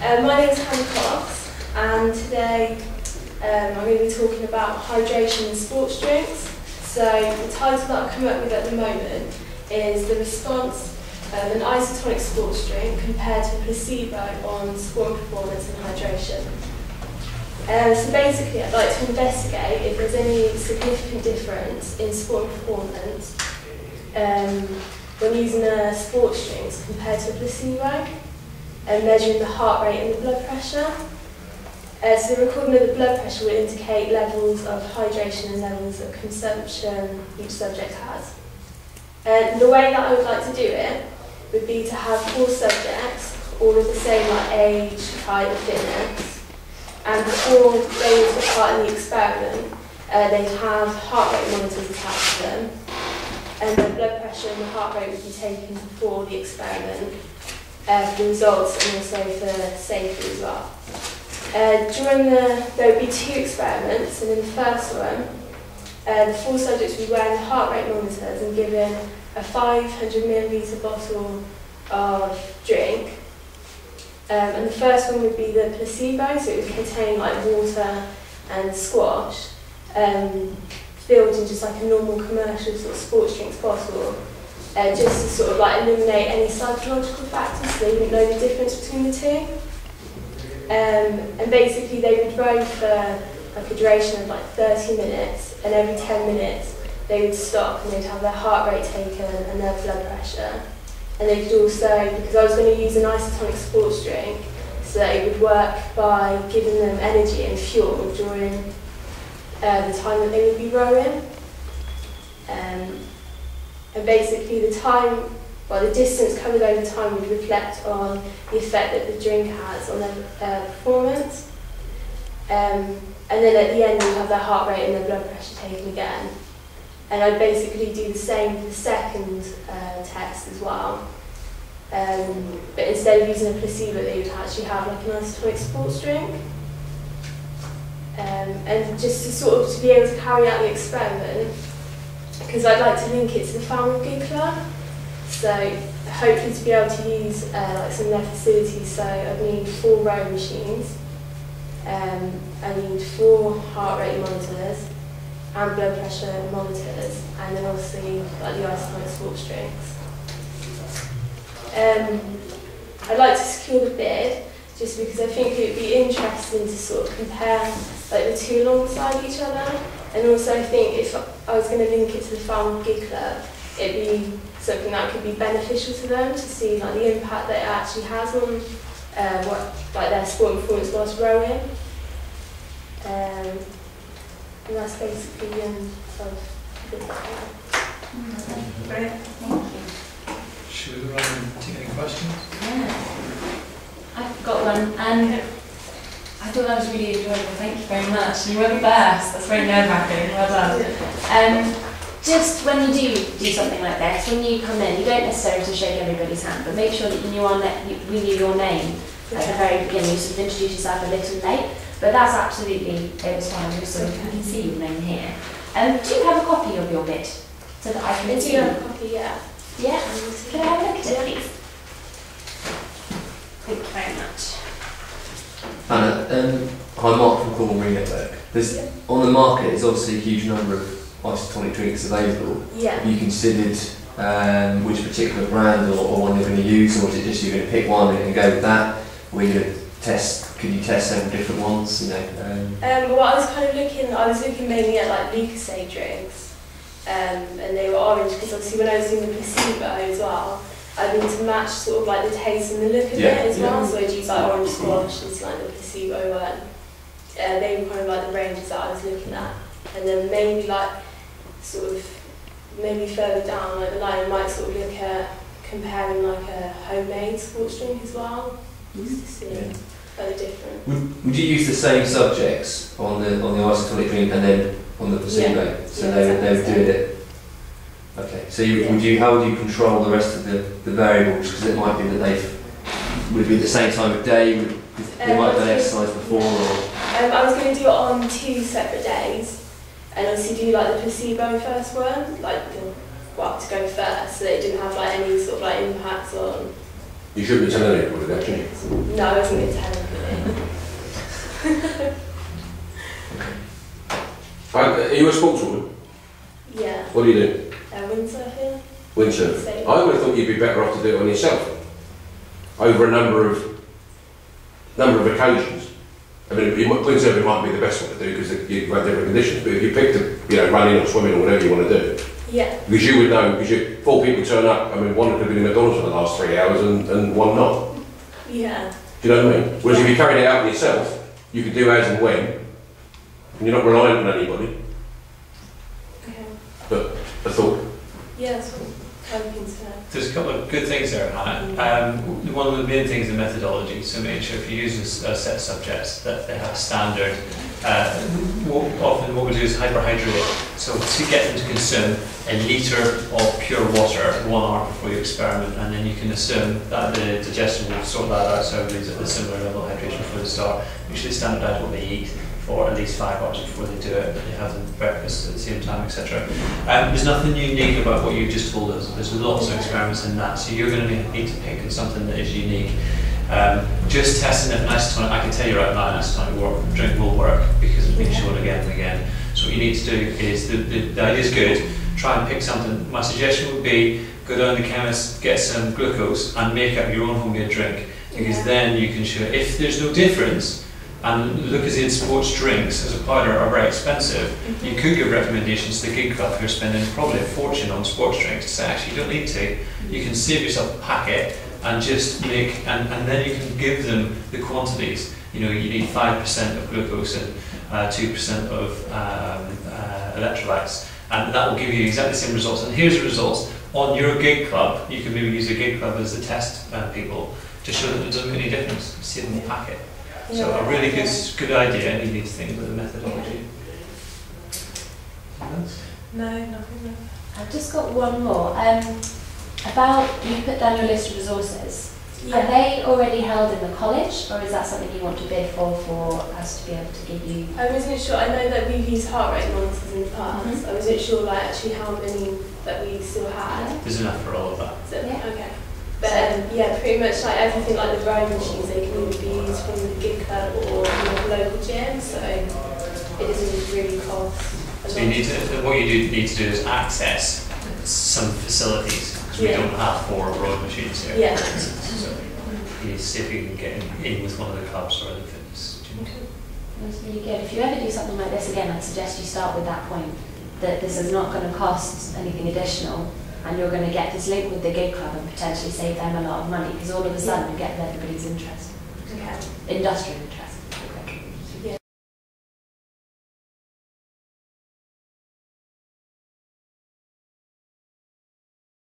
My name is Hannah Cox, and today I'm going to be talking about hydration in sports drinks. So the title that I've come up with at the moment is the response of an isotonic sports drink compared to a placebo on sport performance and hydration. So basically I'd like to investigate if there's any significant difference in sport performance when using a sports drink compared to a placebo, and measuring the heart rate and the blood pressure. So the recording of the blood pressure will indicate levels of hydration and levels of consumption each subject has. The way that I would like to do it would be to have 4 subjects, all of the same age, height and fitness, and before they would take part in the experiment, they'd have heart rate monitors attached to them, and the blood pressure and the heart rate would be taken before the experiment for the results and also for safety as well. There would be 2 experiments, and in the first one, the 4 subjects would be wearing the heart rate monitors and given a 500ml bottle of drink. And the first one would be the placebo, so it would contain like water and squash, filled in just like a normal commercial sort of sports drinks bottle, just to sort of like eliminate any psychological factors so they wouldn't know the difference between the 2. And basically they would row for like a duration of like 30 minutes, and every 10 minutes they would stop and they'd have their heart rate taken and their blood pressure. And they could also, because I was going to use an isotonic sports drink, so that it would work by giving them energy and fuel during the time that they would be rowing. And basically the distance covered over time would reflect on the effect that the drink has on their performance. And then at the end, you'd have their heart rate and their blood pressure taken again. And I'd basically do the same for the second test as well. But instead of using a placebo, they would actually have like an isotonic sports drink. And just to be able to carry out the experiment, because I'd like to link it to the Family Good Club. So hopefully to be able to use like some of their facilities, so I'd need 4 rowing machines, I need 4 heart rate monitors and blood pressure monitors, and then obviously like the isotonic sports drinks. I'd like to secure the bid just because I think it would be interesting to sort of compare like the 2 alongside each other, and also I think if I was going to link it to the Family Good Club, it'd be something that could be beneficial to them to see like the impact that it actually has on like their sport and performance whilst rowing. And that's basically the end of the Great, thank you. Should we go around and take any questions? Yeah. I've got one, and I thought that was really enjoyable. Thank you very much. You were the best. That's very nerve-wracking. Well done. Just when you do something like this, when you come in, you don't necessarily have to shake everybody's hand, but make sure that we knew your name at the very beginning. You sort of introduce yourself a little late, but that's absolutely, it was fine. We can see your name here. Do you have a copy of your bid so that I can see? I do have a copy, yeah. Yeah. Can I have a look at it, please? Thank you very much. Anna, I'm Mark from Cornwall Marine Network. On the market, there's obviously a huge number of isotonic drinks available. Yeah. Have you considered which particular brand or one you're going to use, or is it just you're going to pick one and go with that? Or you could you test several different ones? You know. Well, I was looking mainly at like Lucozade drinks, and they were orange because obviously when I was doing the placebo as well, I need to match sort of like the taste and the look of it as well. So I'd use like orange squash and like the placebo one. They were kind of like the ranges that I was looking at, and then maybe like sort of maybe further down like the line, I might sort of look at comparing like a homemade sports drink as well, just to see like the difference. Would you use the same subjects on the isotonic drink and then on the placebo? Yeah. So they would do it. Okay. So how would you control the rest of the variables? Because it might be that they would be at the same time of day. They might have done exercise before. Or I was going to do it on 2 separate days, and obviously do like the placebo first one, like to go first, so that it didn't have like any sort of like impacts on You shouldn't be telling anybody that, should you? No, I wasn't going to tell anybody. Are you a sportswoman? Yeah. What do you do? Windsurfing. Windsurfing. Same. I would have thought you'd be better off to do it on yourself over a number of occasions. I mean, windsurfing might be the best one to do because you've had different conditions. But if you picked running or swimming or whatever you want to do, Yeah. because you would know, because 4 people turn up. I mean, one could have been in McDonald's for the last 3 hours and one not. Yeah. Do you know what I mean? Whereas if you carried it out yourself, you could do as and when, and you're not reliant on anybody. Okay. But I thought, Yeah, that's what I'm thinking today. There's a couple of good things there, Hannah. One of the main things is methodology, so making sure if you use a set of subjects that they have a standard. Often what we do is hyperhydrate, so to get them to consume a litre of pure water 1 hour before you experiment, and then you can assume that the digestion will sort that out, so everybody's at a similar level of hydration before they start. Usually standardise what they eat for at least 5 hours before they do it, that they have breakfast at the same time, etc. There's nothing unique about what you've just told us. There's lots of experiments in that, so you're going to need to pick on something that is unique. Just testing if an isotonic, I can tell you right now, an isotonic drink will work because it's been shown again and again. So what you need to do is, the idea is good, try and pick something. My suggestion would be, go down to the chemist, get some glucose and make up your own homemade drink, because then you can show, if there's no difference, and Lucozade sports drinks as a powder are very expensive, you could give recommendations to the gig club who are spending probably a fortune on sports drinks to say, actually you don't need to, you can save yourself a packet and just make, and then you can give them the quantities. You know, you need 5% of glucose and 2% of electrolytes, and that will give you exactly the same results. And here's the results. On your gig club, you can maybe use a gig club as the test people to show that it doesn't make any difference, see it in the packet. So a really good idea, and you need to think about the methodology. No, nothing. I've just got one more. About, you put down your list of resources. Are they already held in the college, or is that something you want to bid for us to be able to give you? I wasn't sure. I know that we've used heart rate monitors in the past. I wasn't sure, actually how many that we still had. There's enough for all of that. So, okay. But pretty much everything like the rowing machines, they can either be used from the gig club or the local gym, so it doesn't really cost. So you need to, what you need to do is access some facilities, because we don't have 4 rowing machines here. Yeah. So you need to see if you can get in with one of the clubs or the fitness gym. That's really good. If you ever do something like this again, I'd suggest you start with that point, that this is not going to cost anything additional, and you're going to get this link with the gig club and potentially save them a lot of money, because all of a sudden you get everybody's interest, industrial interest.